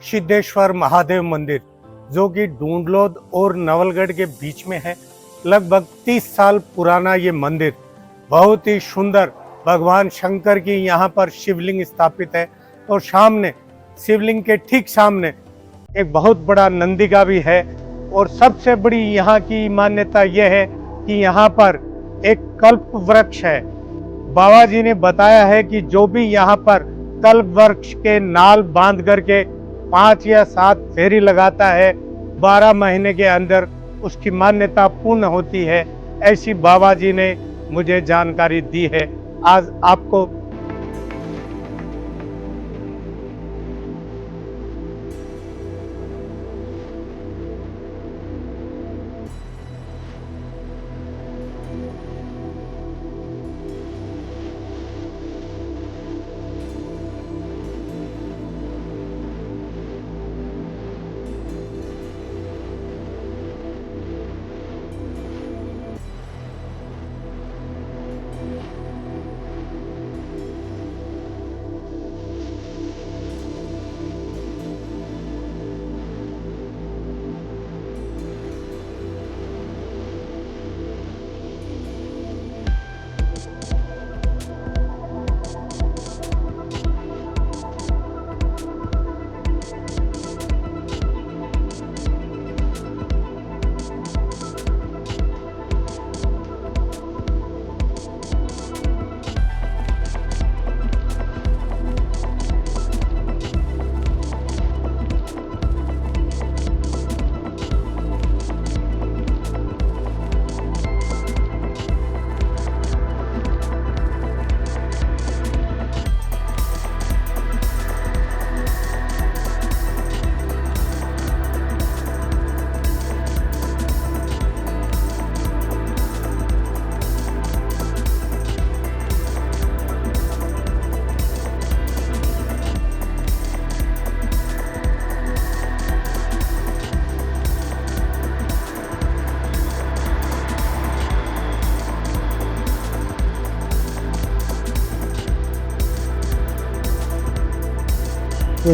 सिद्धेश्वर महादेव मंदिर, जो कि ढूंढलोद और नवलगढ़ के बीच में है। लगभग 30 साल पुराना ये मंदिर बहुत ही सुंदर, भगवान शंकर की यहाँ पर शिवलिंग स्थापित है और सामने शिवलिंग के ठीक सामने एक बहुत बड़ा नंदिका भी है। और सबसे बड़ी यहाँ की मान्यता यह है कि यहाँ पर एक कल्प वृक्ष है। बाबा जी ने बताया है कि जो भी यहाँ पर कल्प वृक्ष के नाल बांध करके 5 या 7 फेरी लगाता है, 12 महीने के अंदर उसकी मान्यता पूर्ण होती है। ऐसी बाबा जी ने मुझे जानकारी दी है। आज आपको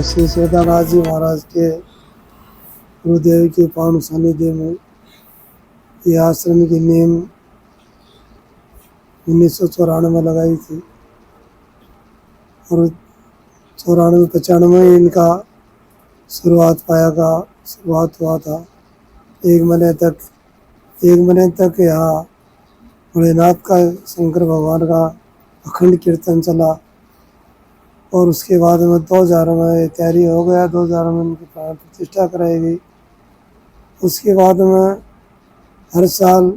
श्री सेठानाथ जी महाराज के गुरुदेव के पावन सानिध्य में ये आश्रम की नींव 1994 में लगाई थी और 94-95 इनका शुरुआत हुआ था। एक महीने तक यहाँ भोलेनाथ का, शंकर भगवान का अखंड कीर्तन चला और उसके बाद में 2000 में तैयारी हो गया। 2000 में उनकी प्राण प्रतिष्ठा कराई गई। उसके बाद में हर साल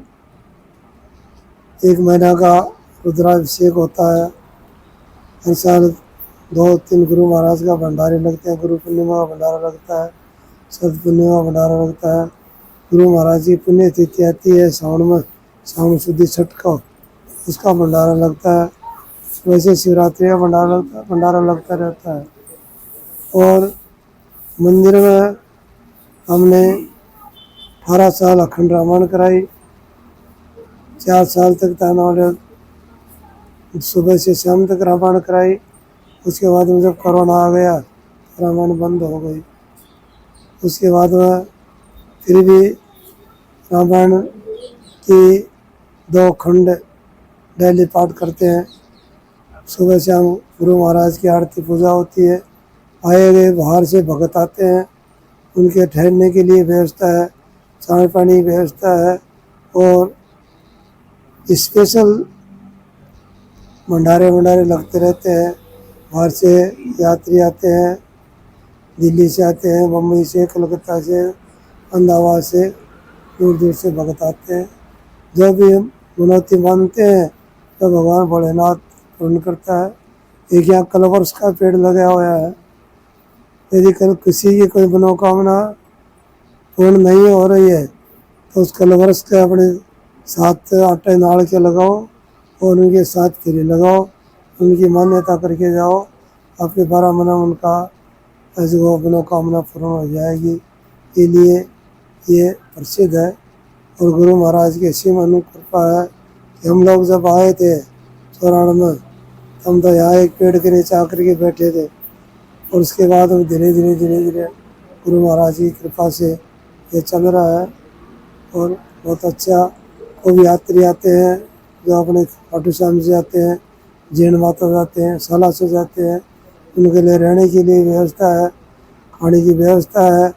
1 महीना का रुद्राभिषेक होता है। हर साल 2-3 गुरु महाराज का भंडारे लगते हैं। गुरु पूर्णिमा का भंडारा लगता है, शरद पूर्णिमा का भंडारा लगता है। गुरु महाराज की पुण्य तिथि आती है सावन में, सावन शुद्धि छठ का, उसका भंडारा लगता है। वैसे शिवरात्रि का भंडारा लगता रहता है। और मंदिर में हमने 18 साल अखंड रामायण कराई। 4 साल तक ताना सुबह से शाम तक रामायण कराई। उसके बाद में जब कोरोना आ गया, रामायण बंद हो गई। उसके बाद में फिर भी रामायण की 2 खंड डेली पाठ करते हैं। सुबह शाम गुरु महाराज की आरती पूजा होती है। आए गए बाहर से भगत आते हैं, उनके ठहरने के लिए व्यवस्था है, चाय पानी की व्यवस्था है और स्पेशल भंडारे लगते रहते हैं। बाहर से यात्री आते हैं, दिल्ली से आते हैं, मुंबई से, कलकत्ता से, अहमदाबाद से, दूर दूर से भगत आते हैं। जो भी मनौती मानते हैं तो भगवान भोलेनाथ पूर्ण करता है। एक यहाँ कलवर्ष का पेड़ लगा हुआ है। यदि कल किसी की कोई मनोकामना पूर्ण नहीं हो रही है तो उस कलवर्ष के अपने 7 आटे नाड़ के लगाओ और उनके 7 फेरे लगाओ, उनकी मान्यता करके जाओ। आपके 12 महीना उनका जो मनोकामना पूर्ण हो जाएगी। इसलिए ये प्रसिद्ध है और गुरु महाराज की ऐसी अनुकृपा है कि हम लोग जब आए थे 94 में, हम तो यहाँ एक पेड़ के नीचे आकर के बैठे थे। और उसके बाद अब धीरे धीरे गुरु महाराज की कृपा से ये चल रहा है। और बहुत अच्छा, वो भी यात्री आते हैं जो अपने खाटू श्याम से जाते हैं, जैन माता जाते हैं, साला से जाते हैं, उनके लिए रहने के लिए व्यवस्था है, खाने की व्यवस्था है।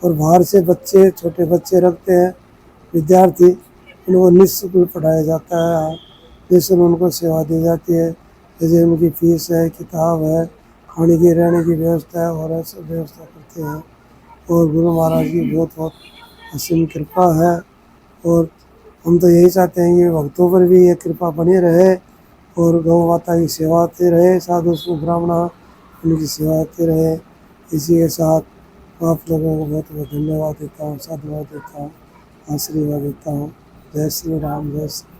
और बाहर से बच्चे, छोटे बच्चे रखते हैं, विद्यार्थी, उनको निःशुल्क पढ़ाया जाता है, निःशुल्क उनको सेवा दी जाती है। जैसे उनकी फीस है, किताब है, खाने की रहने की व्यवस्था है, और ऐसा व्यवस्था करते हैं। और गुरु महाराज की बहुत बहुत असीम कृपा है। और हम तो यही चाहते हैं कि भक्तों पर भी ये कृपा बनी रहे और गौ माता की सेवा आती रहे, साधु ब्राह्मण उनकी सेवा आती रहे। इसी के साथ आप लोगों को बहुत बहुत धन्यवाद देता हूँ, साधुवाद देता हूँ, आशीर्वाद देता हूँ। जय श्री राम, जय श्री